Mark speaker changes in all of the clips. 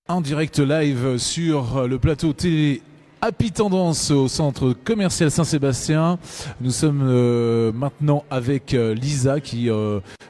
Speaker 1: En direct live sur le plateau télé Happy Tendance au centre commercial Saint-Sébastien. Nous sommes maintenant avec Lisa qui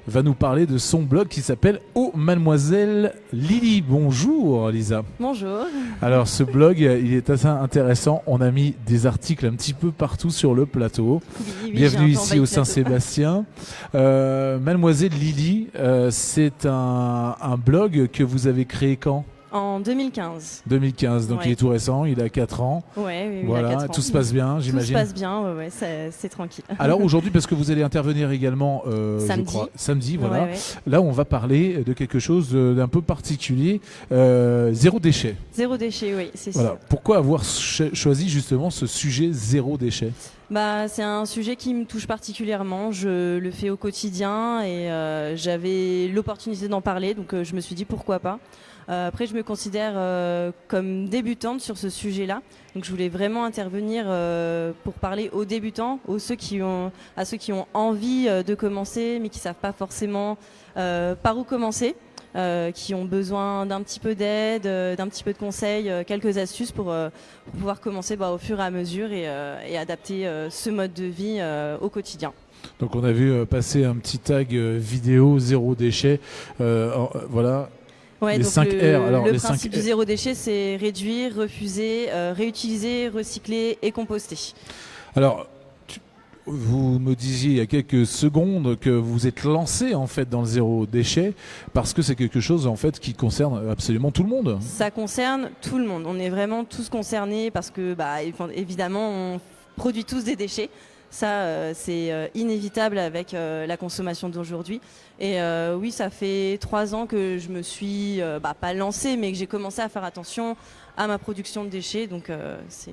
Speaker 1: va nous parler de son blog qui s'appelle Oh Mademoiselle Lily. Bonjour Lisa.
Speaker 2: Bonjour.
Speaker 1: Alors ce blog, il est assez intéressant. On a mis des articles un petit peu partout sur le plateau.
Speaker 2: Oui,
Speaker 1: Bienvenue ici au Saint-Sébastien. Mademoiselle Lily, c'est un blog que vous avez créé quand ?
Speaker 2: En 2015.
Speaker 1: 2015, donc
Speaker 2: ouais.
Speaker 1: Il est tout récent, il a 4 ans.
Speaker 2: Oui,
Speaker 1: voilà,
Speaker 2: il a 4 ans.
Speaker 1: Tout se passe bien, j'imagine.
Speaker 2: Tout se passe bien, ouais, c'est tranquille.
Speaker 1: Alors aujourd'hui, parce que vous allez intervenir également,
Speaker 2: samedi.
Speaker 1: je crois, samedi, voilà.
Speaker 2: Ouais.
Speaker 1: Là, on va parler de quelque chose d'un peu particulier, zéro déchet.
Speaker 2: Zéro déchet, oui, c'est
Speaker 1: voilà.
Speaker 2: sûr.
Speaker 1: Pourquoi avoir choisi justement ce sujet zéro déchet ?
Speaker 2: C'est un sujet qui me touche particulièrement, je le fais au quotidien et j'avais l'opportunité d'en parler, donc je me suis dit pourquoi pas. Après, je me considère comme débutante sur ce sujet-là, donc je voulais vraiment intervenir pour parler aux débutants, à ceux qui ont envie de commencer mais qui savent pas forcément par où commencer. Qui ont besoin d'un petit peu d'aide, d'un petit peu de conseils, quelques astuces pour pouvoir commencer au fur et à mesure et adapter ce mode de vie au quotidien.
Speaker 1: Donc on a vu passer un petit tag vidéo zéro déchet, voilà.
Speaker 2: Ouais,
Speaker 1: les
Speaker 2: donc
Speaker 1: 5 R. Alors,
Speaker 2: le principe du zéro déchet, c'est réduire, refuser, réutiliser, recycler et composter.
Speaker 1: Alors, vous me disiez il y a quelques secondes que vous êtes lancé en fait dans le zéro déchet parce que c'est quelque chose en fait qui concerne absolument tout le monde.
Speaker 2: Ça concerne tout le monde. On est vraiment tous concernés parce que évidemment on produit tous des déchets. Ça, c'est inévitable avec la consommation d'aujourd'hui. Et oui, ça fait 3 ans que je me suis pas lancée, mais que j'ai commencé à faire attention à ma production de déchets. Donc c'est...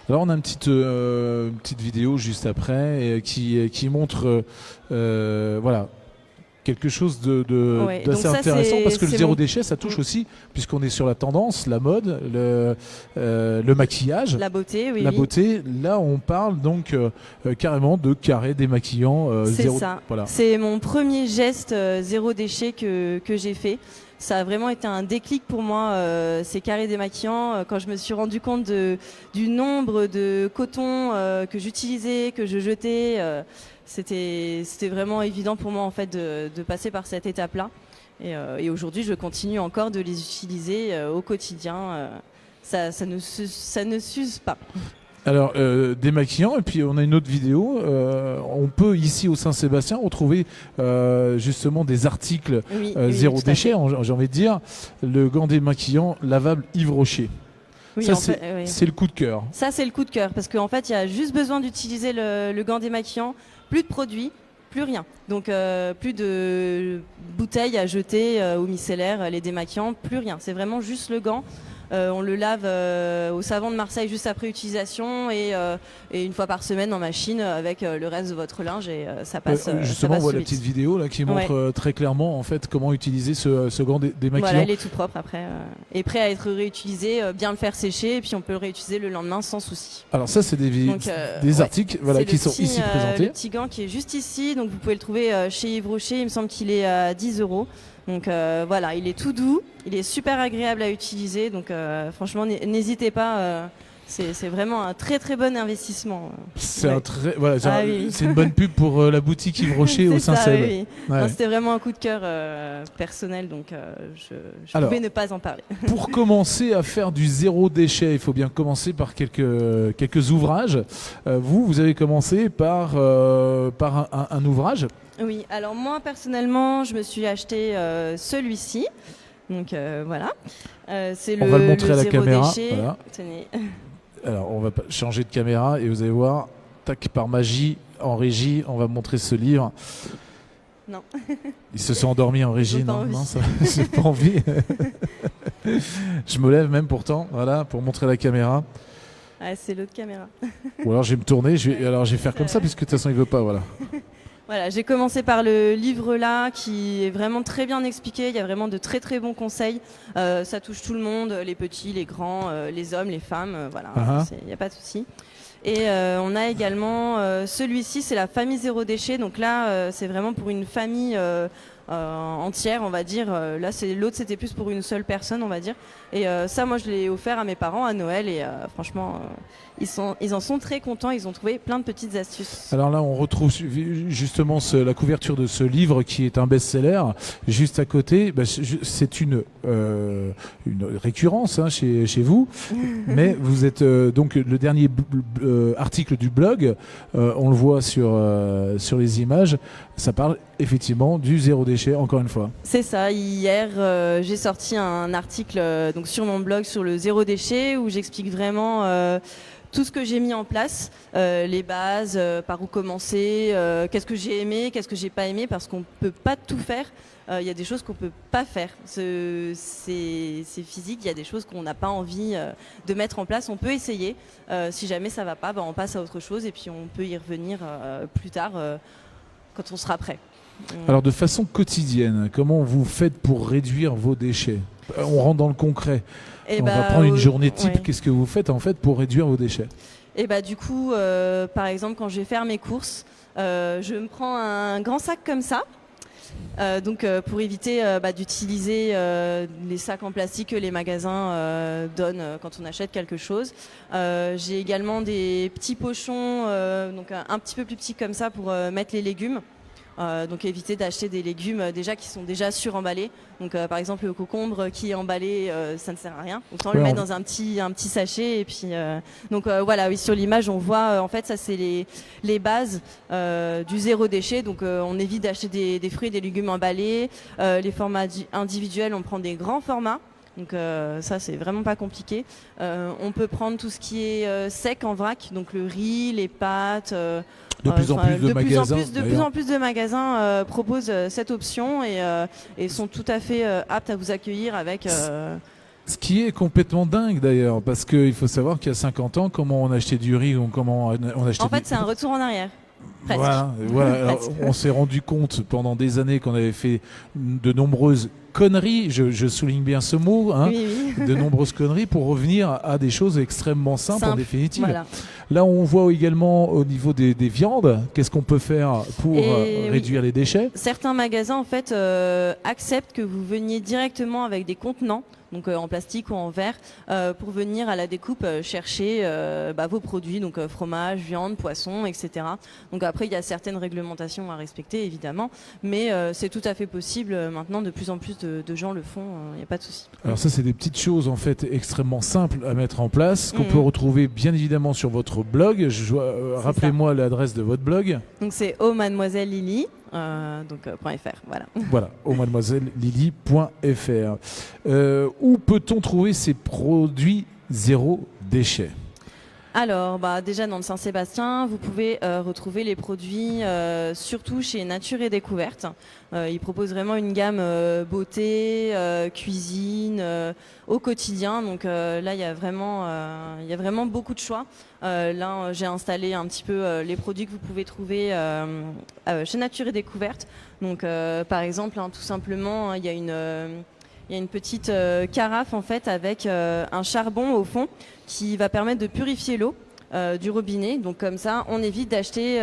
Speaker 1: Alors on a une petite vidéo juste après qui montre voilà quelque chose d'assez intéressant parce que le zéro déchet ça touche aussi, puisqu'on est sur la tendance, la mode, le maquillage,
Speaker 2: la beauté,
Speaker 1: la beauté. Là on parle donc carrément de carré démaquillant zéro.
Speaker 2: Ça.
Speaker 1: Voilà.
Speaker 2: C'est mon premier geste zéro déchet que j'ai fait. Ça a vraiment été un déclic pour moi, ces carrés démaquillants, quand je me suis rendu compte du nombre de cotons que j'utilisais, que je jetais. C'était vraiment évident pour moi en fait de passer par cette étape-là. Et aujourd'hui, je continue encore de les utiliser au quotidien. Ça ne s'use pas.
Speaker 1: Alors, démaquillant, et puis on a une autre vidéo. On peut ici au Saint-Sébastien retrouver justement des articles zéro déchet, j'ai envie de dire. Le gant démaquillant lavable Yves Rocher. Oui, ça, c'est le coup de cœur.
Speaker 2: Ça, c'est le coup de cœur, parce qu'en fait, il y a juste besoin d'utiliser le gant démaquillant, plus de produits, plus rien. Donc, plus de bouteilles à jeter au micellaire, les démaquillants, plus rien. C'est vraiment juste le gant. On le lave au savon de Marseille juste après utilisation et une fois par semaine en machine avec le reste de votre linge et ça passe.
Speaker 1: Justement,
Speaker 2: ça passe
Speaker 1: on voit la petite vidéo là qui montre très clairement en fait comment utiliser ce gant démaquillant.
Speaker 2: Voilà, il est tout propre après et prêt à être réutilisé, bien le faire sécher et puis on peut le réutiliser le lendemain sans souci.
Speaker 1: Alors ça, c'est des articles qui sont ici présentés.
Speaker 2: Le petit gant qui est juste ici, donc vous pouvez le trouver chez Yves Rocher. Il me semble qu'il est à 10 €. Donc voilà, il est tout doux, il est super agréable à utiliser, donc franchement n'hésitez pas, c'est vraiment un très très bon investissement.
Speaker 1: C'est c'est une bonne pub pour la boutique Yves Rocher au Saint-Seb.
Speaker 2: Oui. C'était vraiment un coup de cœur personnel, donc je pouvais ne pas en parler.
Speaker 1: Pour commencer à faire du zéro déchet, il faut bien commencer par quelques ouvrages. Vous avez commencé par un ouvrage.
Speaker 2: Oui, alors moi personnellement, je me suis acheté celui-ci. Donc voilà.
Speaker 1: On va le montrer à la caméra.
Speaker 2: Voilà. Tenez.
Speaker 1: Alors on va changer de caméra et vous allez voir, tac, par magie, en régie, on va montrer ce livre.
Speaker 2: Non.
Speaker 1: Ils se sont endormis en régie, non, ça, j'ai pas envie. Je me lève même pourtant, voilà, pour montrer la caméra.
Speaker 2: Ah, c'est l'autre caméra.
Speaker 1: Ou alors je vais me tourner, je vais faire comme ça, puisque de toute façon il veut pas, voilà.
Speaker 2: Voilà, j'ai commencé par le livre là qui est vraiment très bien expliqué, il y a vraiment de très très bons conseils, ça touche tout le monde, les petits, les grands, les hommes, les femmes, voilà, il n'y a pas de souci. Et on a également celui-ci, c'est la famille zéro déchet, donc là c'est vraiment pour une famille entière, on va dire. Là, l'autre, c'était plus pour une seule personne, on va dire. Et ça, moi, je l'ai offert à mes parents à Noël et franchement, ils en sont très contents. Ils ont trouvé plein de petites astuces.
Speaker 1: Alors là, on retrouve justement la couverture de ce livre qui est un best-seller. Juste à côté, c'est une récurrence chez vous, mais vous êtes donc le dernier article du blog, on le voit sur les images, ça parle effectivement du zéro déchet, encore une fois.
Speaker 2: C'est ça, hier j'ai sorti un article donc sur mon blog sur le zéro déchet où j'explique vraiment tout ce que j'ai mis en place, les bases, par où commencer, qu'est-ce que j'ai aimé, qu'est-ce que j'ai pas aimé, parce qu'on peut pas tout faire. Il y a des choses qu'on peut pas faire. C'est physique, il y a des choses qu'on n'a pas envie de mettre en place. On peut essayer. Si jamais ça va pas, on passe à autre chose et puis on peut y revenir plus tard quand on sera prêt.
Speaker 1: Alors de façon quotidienne, comment vous faites pour réduire vos déchets ? On rentre dans le concret. On va prendre une journée type. Ouais. Qu'est-ce que vous faites en fait pour réduire vos déchets ?
Speaker 2: Et du coup, par exemple, quand je vais faire mes courses, je me prends un grand sac comme ça. Donc pour éviter d'utiliser les sacs en plastique que les magasins donnent quand on achète quelque chose. J'ai également des petits pochons, donc un petit peu plus petits comme ça pour mettre les légumes. Donc éviter d'acheter des légumes déjà qui sont déjà suremballés. Donc par exemple le concombre qui est emballé, ça ne sert à rien. Autant le mettre dans un petit sachet et puis donc voilà, oui, sur l'image on voit en fait ça c'est les bases du zéro déchet. Donc on évite d'acheter des fruits et des légumes emballés. Les formats individuels, on prend des grands formats. Donc ça c'est vraiment pas compliqué. On peut prendre tout ce qui est sec en vrac, donc le riz, les pâtes.
Speaker 1: De plus en plus
Speaker 2: de magasins proposent cette option et sont tout à fait aptes à vous accueillir avec.
Speaker 1: Ce qui est complètement dingue d'ailleurs, parce qu'il faut savoir qu'il y a 50 ans, comment on achetait du riz ou comment on achetait.
Speaker 2: En fait, c'est un retour en arrière. Presque.
Speaker 1: Voilà. Alors, on s'est rendu compte pendant des années qu'on avait fait de nombreuses conneries, je souligne bien ce mot,
Speaker 2: oui.
Speaker 1: De nombreuses conneries pour revenir à des choses extrêmement simples en définitive.
Speaker 2: Voilà.
Speaker 1: Là, on voit également au niveau des viandes, qu'est-ce qu'on peut faire pour réduire les déchets ?
Speaker 2: Certains magasins en fait acceptent que vous veniez directement avec des contenants, donc en plastique ou en verre, pour venir à la découpe chercher vos produits, donc fromage, viande, poisson, etc. Donc après, il y a certaines réglementations à respecter, évidemment, mais c'est tout à fait possible maintenant, de plus en plus de gens le font, il n'y a pas de souci.
Speaker 1: Alors ça, c'est des petites choses en fait extrêmement simples à mettre en place, qu'on peut retrouver bien évidemment sur votre blog. Rappelez-moi l'adresse de votre blog.
Speaker 2: Donc c'est au Mademoiselle Lily. .fr, voilà.
Speaker 1: Voilà, au mademoisellelily.fr. Où peut-on trouver ces produits zéro déchet ?
Speaker 2: Alors, déjà dans le Saint-Sébastien, vous pouvez retrouver les produits surtout chez Nature et Découverte. Ils proposent vraiment une gamme beauté, cuisine, au quotidien. Donc là, il y a vraiment beaucoup de choix. Là, j'ai installé un petit peu les produits que vous pouvez trouver chez Nature et Découverte. Donc, par exemple, tout simplement, il y a une petite carafe en fait avec un charbon au fond qui va permettre de purifier l'eau du robinet. Donc comme ça, on évite d'acheter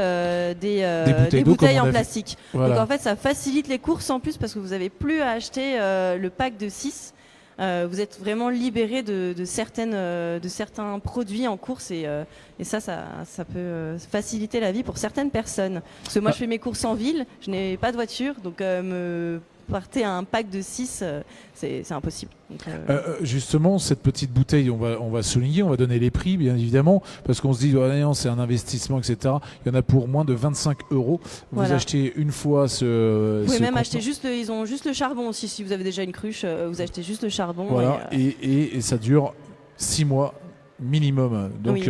Speaker 2: des bouteilles en plastique. Voilà. Donc en fait, ça facilite les courses en plus parce que vous n'avez plus à acheter le pack de 6. Vous êtes vraiment libéré de certains produits en course et ça peut faciliter la vie pour certaines personnes. Parce que moi, je fais mes courses en ville, je n'ai pas de voiture, donc partez à un pack de 6, c'est impossible. Donc,
Speaker 1: justement, cette petite bouteille, on va souligner, on va donner les prix, bien évidemment, parce qu'on se dit, non, c'est un investissement, etc. Il y en a pour moins de 25 €. Vous achetez une fois
Speaker 2: vous pouvez même acheter ils ont juste le charbon aussi. Si vous avez déjà une cruche, vous achetez juste le charbon.
Speaker 1: Voilà, et ça dure 6 mois. Minimum. Donc
Speaker 2: oui,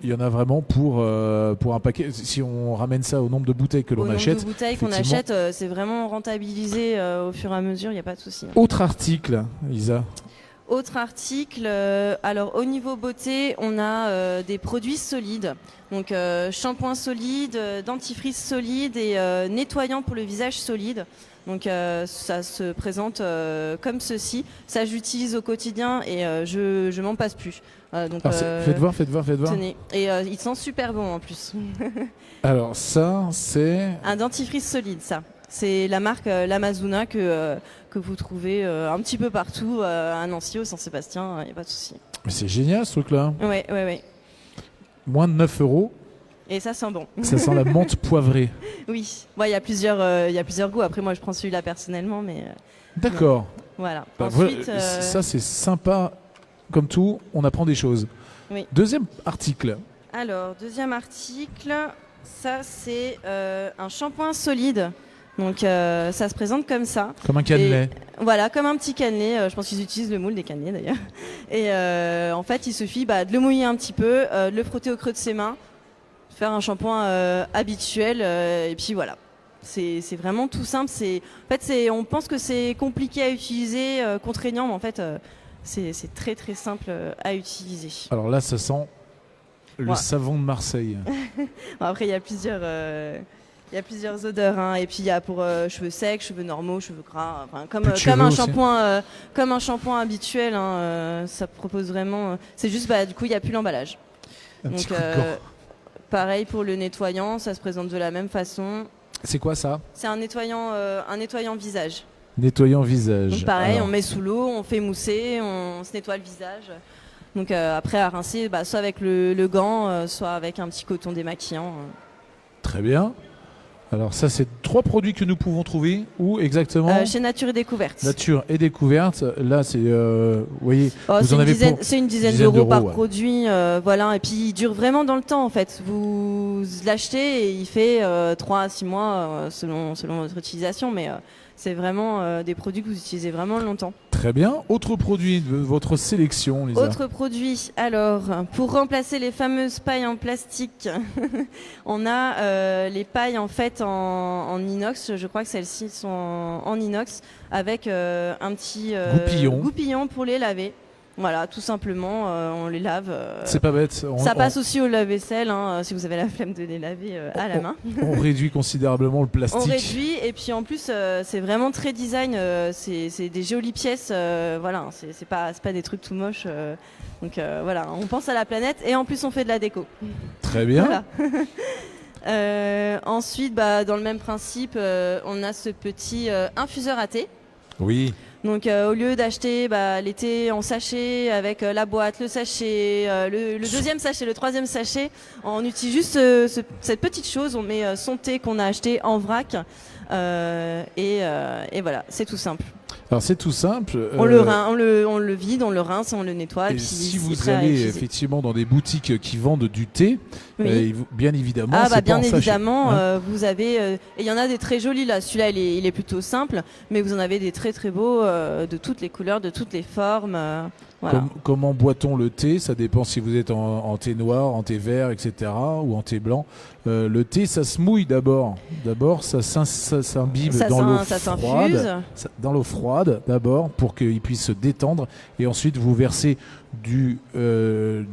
Speaker 1: il y en a vraiment pour un paquet. Si on ramène ça au nombre de bouteilles que l'on achète.
Speaker 2: Au nombre de bouteilles qu'on achète, c'est vraiment rentabilisé au fur et à mesure, il n'y a pas de souci.
Speaker 1: Autre article, Lisa.
Speaker 2: Autre article, alors au niveau beauté, on a des produits solides. Donc shampoing solide, dentifrice solide et nettoyant pour le visage solide. Donc ça se présente comme ceci. Ça j'utilise au quotidien et je m'en passe plus. Donc,
Speaker 1: faites voir.
Speaker 2: Tenez. Et il sent super bon en plus.
Speaker 1: Alors ça c'est...
Speaker 2: Un dentifrice solide ça. C'est la marque l'Amazona que vous trouvez un petit peu partout à Nancy, au Saint-Sébastien, il n'y a pas de souci.
Speaker 1: Mais c'est génial ce truc-là.
Speaker 2: Ouais.
Speaker 1: Moins de 9 €.
Speaker 2: Et ça sent bon.
Speaker 1: Ça sent la menthe poivrée.
Speaker 2: Oui, il y a plusieurs goûts. Après, moi, je prends celui-là personnellement, mais.
Speaker 1: D'accord.
Speaker 2: Voilà.
Speaker 1: Bah,
Speaker 2: Ensuite,
Speaker 1: ça, c'est sympa. Comme tout, on apprend des choses.
Speaker 2: Oui.
Speaker 1: Deuxième article.
Speaker 2: Alors, deuxième article, ça, c'est un shampoing solide. Donc, ça se présente comme ça.
Speaker 1: Comme un cannelé.
Speaker 2: Voilà, comme un petit cannelé. Je pense qu'ils utilisent le moule des cannelés, d'ailleurs. Et en fait, il suffit de le mouiller un petit peu, de le frotter au creux de ses mains, faire un shampoing habituel, et puis voilà. C'est vraiment tout simple. On pense que c'est compliqué à utiliser, contraignant, mais en fait, c'est très très simple à utiliser.
Speaker 1: Alors là, ça sent le savon de Marseille.
Speaker 2: Bon, après, il y a plusieurs odeurs, hein. Et puis il y a pour cheveux secs, cheveux normaux, cheveux gras, comme un shampoing habituel, hein, ça propose vraiment. C'est juste, du coup, il n'y a plus l'emballage. Donc pareil pour le nettoyant, ça se présente de la même façon.
Speaker 1: C'est quoi ça?
Speaker 2: C'est un nettoyant visage.
Speaker 1: Nettoyant visage.
Speaker 2: Donc pareil, on met sous l'eau, on fait mousser, on se nettoie le visage. Donc après à rincer, soit avec le gant, soit avec un petit coton démaquillant.
Speaker 1: Très bien. Alors ça, c'est 3 produits que nous pouvons trouver. Où exactement?
Speaker 2: Chez Nature et Découverte.
Speaker 1: Nature et Découverte. Là, c'est, vous voyez,
Speaker 2: c'est une dizaine d'euros par produit. Voilà. Et puis, il dure vraiment dans le temps, en fait. Vous l'achetez et il fait 3 à 6 mois selon votre utilisation. Mais c'est vraiment des produits que vous utilisez vraiment longtemps.
Speaker 1: Très bien. Autre produit de votre sélection, Lisa?
Speaker 2: Autre produit. Alors, pour remplacer les fameuses pailles en plastique, on a les pailles en fait en inox. Je crois que celles-ci sont en inox avec un petit goupillon pour les laver. Voilà, tout simplement, on les lave.
Speaker 1: C'est pas bête.
Speaker 2: Ça passe aussi au lave-vaisselle, hein, si vous avez la flemme de les laver à la main.
Speaker 1: On réduit considérablement le plastique.
Speaker 2: On réduit, et puis en plus, c'est vraiment très design. C'est des jolies pièces. Voilà, c'est pas des trucs tout moches. Donc voilà, on pense à la planète et en plus, on fait de la déco.
Speaker 1: Très bien.
Speaker 2: Voilà. Ensuite, dans le même principe, on a ce petit infuseur à thé.
Speaker 1: Oui.
Speaker 2: Donc au lieu d'acheter les thés en sachet avec la boîte, le sachet, le deuxième sachet, le troisième sachet, on utilise juste cette petite chose, on met son thé qu'on a acheté en vrac et voilà, c'est tout simple.
Speaker 1: Alors c'est tout simple.
Speaker 2: On le vide, on le rince, on le nettoie.
Speaker 1: Et
Speaker 2: puis
Speaker 1: si vous allez effectivement dans des boutiques qui vendent du thé, bien évidemment,
Speaker 2: vous avez. Et il y en a des très jolis là. Celui-là, il est plutôt simple, mais vous en avez des très très beaux de toutes les couleurs, de toutes les formes. Voilà.
Speaker 1: Comment boit-on le thé? Ça dépend si vous êtes en thé noir, en thé vert, etc. ou en thé blanc. Le thé, ça se mouille d'abord. D'abord, ça s'imbibe dans l'eau froide d'abord pour qu'il puisse se détendre. Et ensuite, vous versez de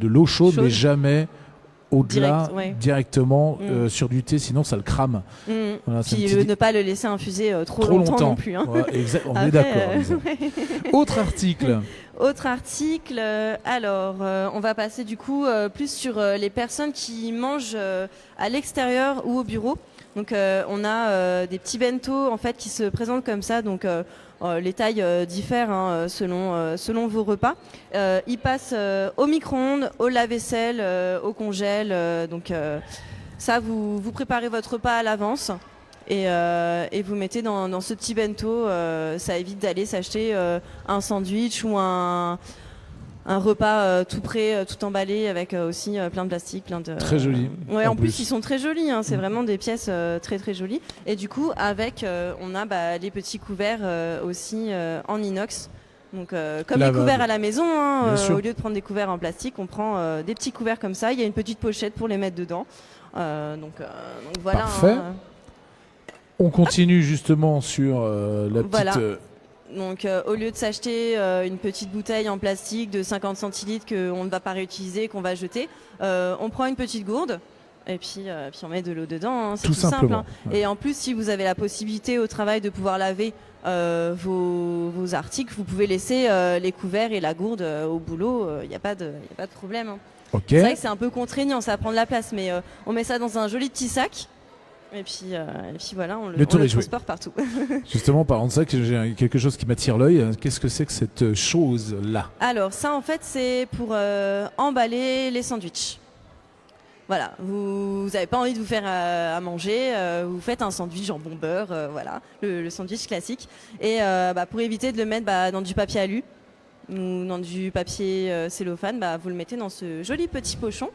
Speaker 1: l'eau chaude, mais jamais au-delà directement sur du thé, sinon ça le crame. Voilà,
Speaker 2: puis ne pas le laisser infuser trop longtemps non plus. Hein.
Speaker 1: Ouais, on est d'accord. Autre article.
Speaker 2: Autre article, alors on va passer du coup plus sur les personnes qui mangent à l'extérieur ou au bureau. Donc on a des petits bento en fait qui se présentent comme ça. Donc les tailles diffèrent selon vos repas. Ils passent au micro-ondes, au lave-vaisselle, au congèle. Donc ça, vous préparez votre repas à l'avance. Et vous mettez dans ce petit bento, ça évite d'aller s'acheter un sandwich ou un repas tout prêt, tout emballé avec aussi plein de plastique,
Speaker 1: très joli.
Speaker 2: Ouais, en plus ils sont très jolis, hein, c'est vraiment des pièces très très jolies. Et du coup avec on a les petits couverts aussi en inox. Donc comme les couverts à la maison, hein, au lieu de prendre des couverts en plastique, on prend des petits couverts comme ça. Il y a une petite pochette pour les mettre dedans. Donc voilà.
Speaker 1: Parfait. On continue justement sur la petite...
Speaker 2: Voilà. Donc au lieu de s'acheter une petite bouteille en plastique de 50 centilitres qu'on ne va pas réutiliser, qu'on va jeter, on prend une petite gourde et puis on met de l'eau dedans, hein, c'est tout simple. Hein. Ouais. Et en plus, si vous avez la possibilité au travail de pouvoir laver vos articles, vous pouvez laisser les couverts et la gourde au boulot, il n'y a pas de problème. Hein.
Speaker 1: Okay.
Speaker 2: C'est vrai que c'est un peu contraignant, ça prend de la place, mais on met ça dans un joli petit sac. Et puis voilà, on
Speaker 1: Le tour
Speaker 2: le
Speaker 1: est joué.
Speaker 2: transporte partout.
Speaker 1: Justement, parlant de ça, que j'ai quelque chose qui m'attire l'œil. Qu'est-ce que c'est que cette chose-là?
Speaker 2: Alors ça en fait c'est pour emballer les sandwichs. Voilà, vous n'avez pas envie de vous faire à manger, vous faites un sandwich jambon beurre, voilà, le sandwich classique. Et pour éviter de le mettre dans du papier alu ou dans du papier cellophane, vous le mettez dans ce joli petit pochon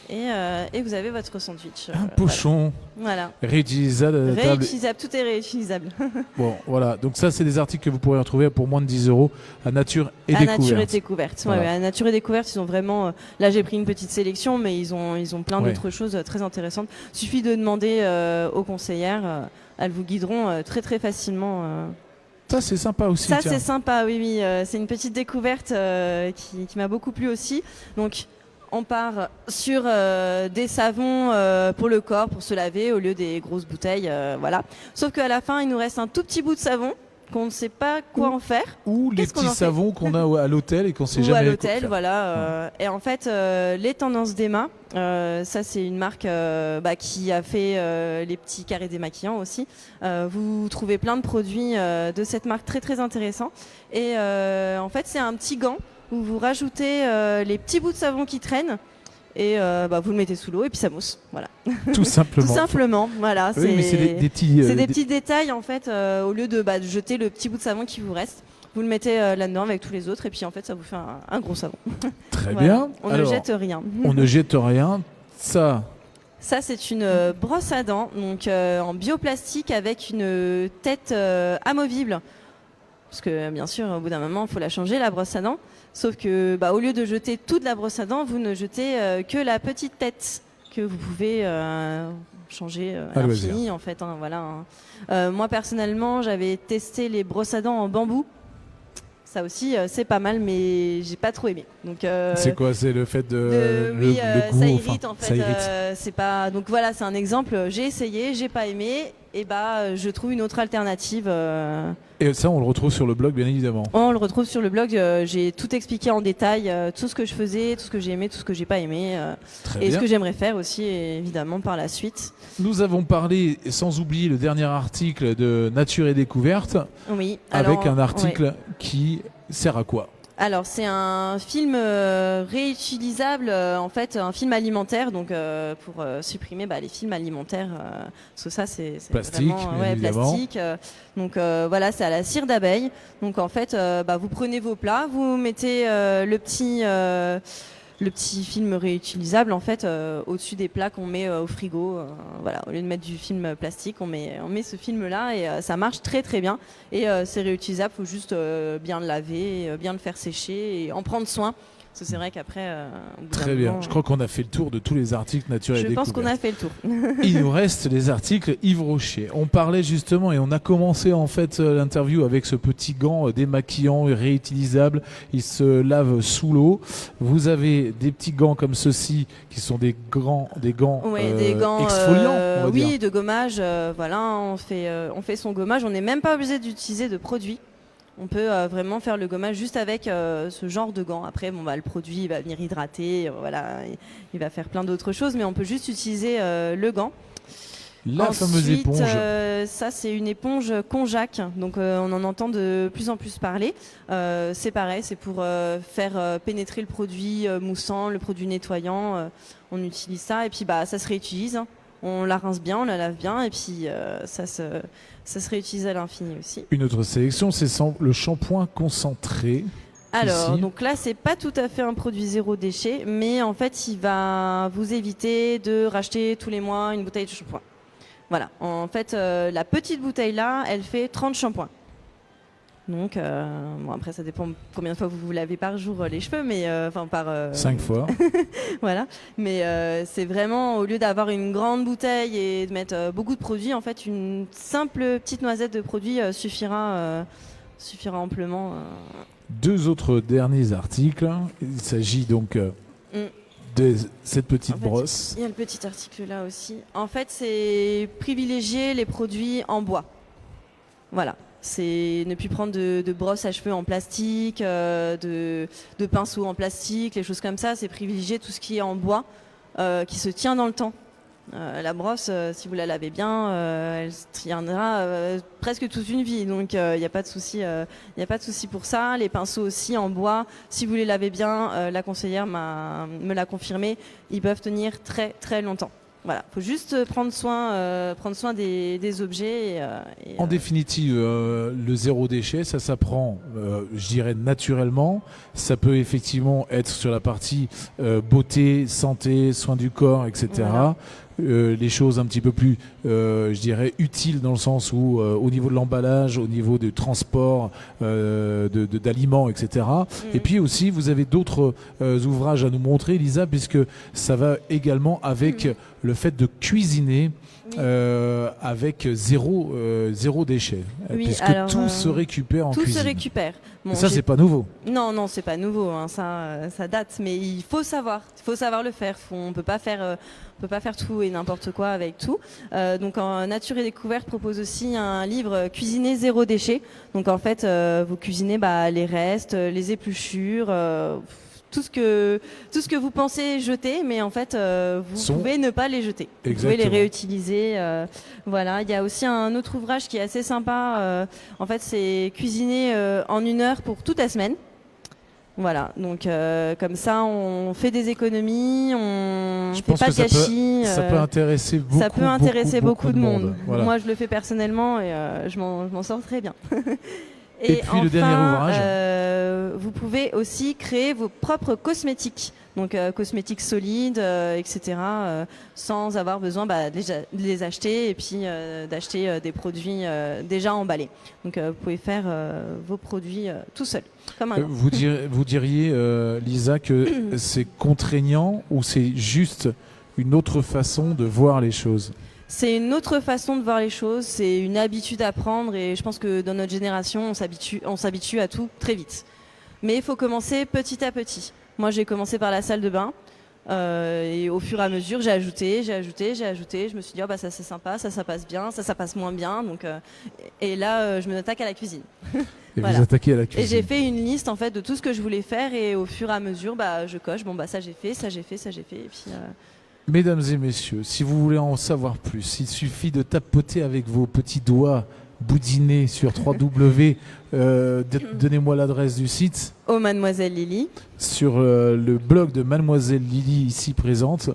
Speaker 2: et vous avez votre sandwich.
Speaker 1: Un pochon
Speaker 2: Voilà.
Speaker 1: réutilisable.
Speaker 2: Réutilisable, tout est réutilisable.
Speaker 1: Bon, voilà. Donc ça, c'est des articles que vous pourrez retrouver pour moins de 10 € à Nature et Découverte.
Speaker 2: Nature et Découverte.
Speaker 1: Voilà.
Speaker 2: Ouais, à Nature et Découverte, ils ont vraiment. Là, j'ai pris une petite sélection, mais ils ont plein d'autres choses très intéressantes. Suffit de demander aux conseillères, elles vous guideront très très facilement.
Speaker 1: Ça, c'est sympa aussi.
Speaker 2: Ça, c'est sympa, oui. C'est une petite découverte qui m'a beaucoup plu aussi. Donc, on part sur des savons pour le corps, pour se laver, au lieu des grosses bouteilles. Voilà. Sauf qu'à la fin, il nous reste un tout petit bout de savon qu'on ne sait pas quoi en faire.
Speaker 1: Ou les petits savons qu'on a à l'hôtel et qu'on ne sait jamais
Speaker 2: à
Speaker 1: quoi
Speaker 2: l'hôtel,
Speaker 1: faire.
Speaker 2: Voilà. Et en fait, les Tendances d'Emma, ça c'est une marque qui a fait les petits carrés démaquillants aussi. Vous trouvez plein de produits de cette marque très très intéressants. Et en fait, c'est un petit gant où vous rajoutez les petits bouts de savon qui traînent et vous le mettez sous l'eau et puis ça mousse. Voilà.
Speaker 1: Tout simplement.
Speaker 2: Tout simplement. Voilà.
Speaker 1: Oui, mais c'est des petits.
Speaker 2: C'est des petits détails en fait. Au lieu de jeter le petit bout de savon qui vous reste, vous le mettez là-dedans avec tous les autres et puis en fait ça vous fait un gros savon.
Speaker 1: Très
Speaker 2: voilà.
Speaker 1: bien.
Speaker 2: On
Speaker 1: Alors,
Speaker 2: ne jette rien.
Speaker 1: On ne jette rien. Ça,
Speaker 2: c'est une brosse à dents donc en bioplastique avec une tête amovible. Parce que bien sûr, au bout d'un moment, il faut la changer, la brosse à dents. Sauf que, au lieu de jeter toute la brosse à dents, vous ne jetez que la petite tête que vous pouvez changer à l'infini, en fait. Voilà. Moi, personnellement, j'avais testé les brosses à dents en bambou. Ça aussi, c'est pas mal, mais j'ai pas trop aimé. Donc,
Speaker 1: c'est quoi? C'est le fait le goût,
Speaker 2: ça irrite en fait.
Speaker 1: Ça irrite.
Speaker 2: C'est pas. Donc voilà, c'est un exemple. J'ai essayé, j'ai pas aimé, et je trouve une autre alternative.
Speaker 1: Et ça, on le retrouve sur le blog, bien évidemment.
Speaker 2: On le retrouve sur le blog. J'ai tout expliqué en détail, tout ce que je faisais, tout ce que j'ai aimé, tout ce que j'ai pas aimé, et ce que j'aimerais faire aussi, évidemment, par la suite.
Speaker 1: Nous avons parlé, sans oublier le dernier article de Nature et Découverte,
Speaker 2: oui,
Speaker 1: avec un article qui sert à quoi?
Speaker 2: Alors c'est un film réutilisable, en fait un film alimentaire, donc pour supprimer les films alimentaires, parce que ça c'est
Speaker 1: plastique,
Speaker 2: vraiment plastique. Donc voilà, c'est à la cire d'abeille. Donc en fait vous prenez vos plats, vous mettez le petit film réutilisable en fait au-dessus des plats qu'on met au frigo. Voilà, au lieu de mettre du film plastique, on met ce film là et ça marche très très bien. Et c'est réutilisable, faut juste bien le laver, bien le faire sécher et en prendre soin. Parce que c'est vrai qu'après.
Speaker 1: Très bien. Je crois qu'on a fait le tour de tous les articles Nature et Découverte.
Speaker 2: Je pense qu'on a fait le tour.
Speaker 1: Il nous reste les articles Yves Rocher. On parlait justement et on a commencé en fait l'interview avec ce petit gant démaquillant et réutilisable. Il se lave sous l'eau. Vous avez des petits gants comme ceux-ci qui sont des gants exfoliants. On va dire.
Speaker 2: De gommage. Voilà, on fait son gommage. On n'est même pas obligé d'utiliser de produits. On peut vraiment faire le gommage juste avec ce genre de gants. Après, le produit il va venir hydrater, voilà, il va faire plein d'autres choses, mais on peut juste utiliser le gant.
Speaker 1: Fameuse éponge.
Speaker 2: Ça, c'est une éponge Konjac. Donc, on en entend de plus en plus parler. C'est pareil, c'est pour faire pénétrer le produit moussant, le produit nettoyant. On utilise ça et puis ça se réutilise. Hein. On la rince bien, on la lave bien et puis ça se réutilise à l'infini aussi.
Speaker 1: Une autre sélection, c'est le shampoing concentré.
Speaker 2: Alors,
Speaker 1: ici.
Speaker 2: donc là, c'est pas tout à fait un produit zéro déchet, mais en fait, il va vous éviter de racheter tous les mois une bouteille de shampoing. Voilà. En fait, la petite bouteille là, elle fait 30 shampoings. Donc, après, ça dépend combien de fois vous vous lavez par jour les cheveux, mais
Speaker 1: 5 fois.
Speaker 2: Voilà. Mais c'est vraiment, au lieu d'avoir une grande bouteille et de mettre beaucoup de produits, en fait, une simple petite noisette de produits suffira amplement.
Speaker 1: Deux autres derniers articles. Il s'agit donc de cette petite brosse.
Speaker 2: Il y a le petit article là aussi. En fait, c'est privilégier les produits en bois. Voilà. C'est ne plus prendre de brosse à cheveux en plastique, de pinceaux en plastique, les choses comme ça. C'est privilégier tout ce qui est en bois, qui se tient dans le temps. La brosse, si vous la lavez bien, elle se tiendra presque toute une vie. Donc il n'y a pas de souci, il n'y a pas de souci pour ça. Les pinceaux aussi en bois, si vous les lavez bien, la conseillère me l'a confirmé, ils peuvent tenir très très longtemps. Voilà, faut juste prendre soin des objets.
Speaker 1: En définitive, le zéro déchet, ça s'apprend, je dirais naturellement. Ça peut effectivement être sur la partie beauté, santé, soins du corps, etc. Voilà. Les choses un petit peu plus, je dirais, utiles dans le sens où, au niveau de l'emballage, au niveau du transport d'aliments, etc. Et puis aussi, vous avez d'autres ouvrages à nous montrer, Lisa, puisque ça va également avec le fait de cuisiner avec zéro déchet, puisque alors, tout se récupère en cuisine.
Speaker 2: Tout se récupère.
Speaker 1: Bon, ça, c'est pas nouveau.
Speaker 2: Non, c'est pas nouveau. Hein, ça date, mais il faut savoir le faire. On peut pas faire tout et n'importe quoi avec tout. Donc, Nature et Découverte propose aussi un livre Cuisiner zéro déchet. Donc, en fait, vous cuisinez les restes, les épluchures. Tout ce que vous pensez jeter, mais en fait, vous pouvez ne pas les jeter. Vous pouvez les réutiliser. Voilà. Il y a aussi un autre ouvrage qui est assez sympa. En fait, c'est cuisiner en 1 heure pour toute la semaine. Voilà. Donc, comme ça, on fait des économies, on ne fait pas de gâchis.
Speaker 1: Ça peut intéresser beaucoup de monde.
Speaker 2: Voilà. Moi, je le fais personnellement et je m'en sors très bien.
Speaker 1: Et puis enfin, le dernier ouvrage,
Speaker 2: vous pouvez aussi créer vos propres cosmétiques, donc cosmétiques solides, etc., sans avoir besoin de les acheter et puis d'acheter des produits déjà emballés. Donc vous pouvez faire vos produits tout seul. Comme un
Speaker 1: vous diriez, Lisa, que c'est contraignant ou c'est juste une autre façon de voir les choses ?
Speaker 2: C'est une autre façon de voir les choses, c'est une habitude à prendre et je pense que dans notre génération, on s'habitue à tout très vite. Mais il faut commencer petit à petit. Moi, j'ai commencé par la salle de bain et au fur et à mesure, j'ai ajouté. Je me suis dit, ça c'est sympa, ça passe bien, ça passe moins bien. Donc, et là, je me attaque à la cuisine.
Speaker 1: Et voilà. Vous attaquez à la cuisine.
Speaker 2: Et j'ai fait une liste en fait de tout ce que je voulais faire et au fur et à mesure, je coche. Ça j'ai fait, ça j'ai fait. Et puis,
Speaker 1: mesdames et messieurs, si vous voulez en savoir plus, il suffit de tapoter avec vos petits doigts boudinés sur 3W. Donnez-moi l'adresse du site.
Speaker 2: Au Mademoiselle Lily.
Speaker 1: Sur le blog de Mademoiselle Lily ici présente.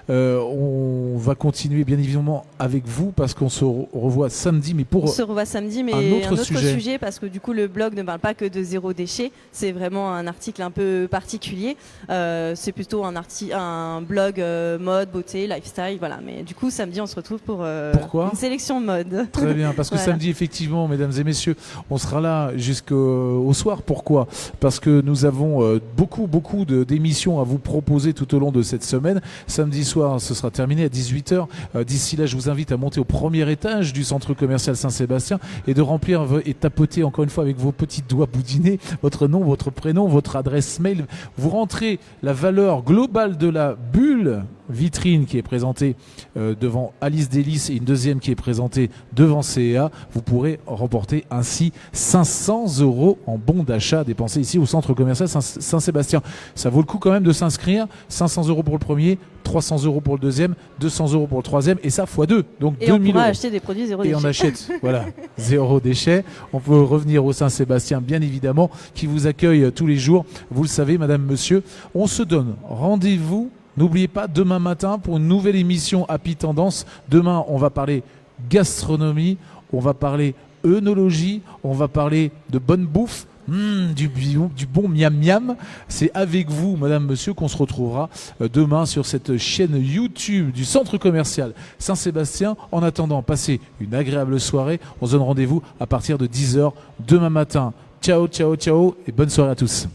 Speaker 1: On va continuer bien évidemment avec vous parce qu'on se revoit samedi. Mais
Speaker 2: on se revoit samedi, mais un autre sujet parce que du coup le blog ne parle pas que de zéro déchet. C'est vraiment un article un peu particulier. C'est plutôt un blog mode, beauté, lifestyle. Voilà. Mais du coup samedi on se retrouve pour une sélection mode.
Speaker 1: Très bien, parce que samedi effectivement, mesdames et messieurs, on sera là jusqu'au soir. Pourquoi ? Parce que nous avons beaucoup d'émissions à vous proposer tout au long de cette semaine. Samedi soir, ce sera terminé à 18h. D'ici là, je vous invite à monter au premier étage du centre commercial Saint-Sébastien et de remplir et tapoter encore une fois avec vos petits doigts boudinés votre nom, votre prénom, votre adresse mail. Vous rentrez la valeur globale de la bulle vitrine qui est présentée devant Alice Délice et une deuxième qui est présentée devant CEA. Vous pourrez remporter ainsi 500 € en bons d'achat dépensés ici au centre commercial Saint-Sébastien. Ça vaut le coup quand même de s'inscrire. 500 € pour le premier, 300 € pour le deuxième, 200 € pour le troisième et ça x2. Donc
Speaker 2: et
Speaker 1: 2000
Speaker 2: on pourra
Speaker 1: €.
Speaker 2: acheter des produits zéro déchet.
Speaker 1: Et on achète, voilà, zéro déchet. On peut revenir au Saint-Sébastien, bien évidemment, qui vous accueille tous les jours. Vous le savez, madame, monsieur. On se donne rendez-vous. N'oubliez pas, demain matin, pour une nouvelle émission Happy Tendance. Demain, on va parler gastronomie, on va parler œnologie, on va parler de bonne bouffe, du bon miam miam. C'est avec vous, madame, monsieur, qu'on se retrouvera demain sur cette chaîne YouTube du centre commercial Saint-Sébastien. En attendant, passez une agréable soirée. On se donne rendez-vous à partir de 10h demain matin. Ciao, ciao, ciao et bonne soirée à tous.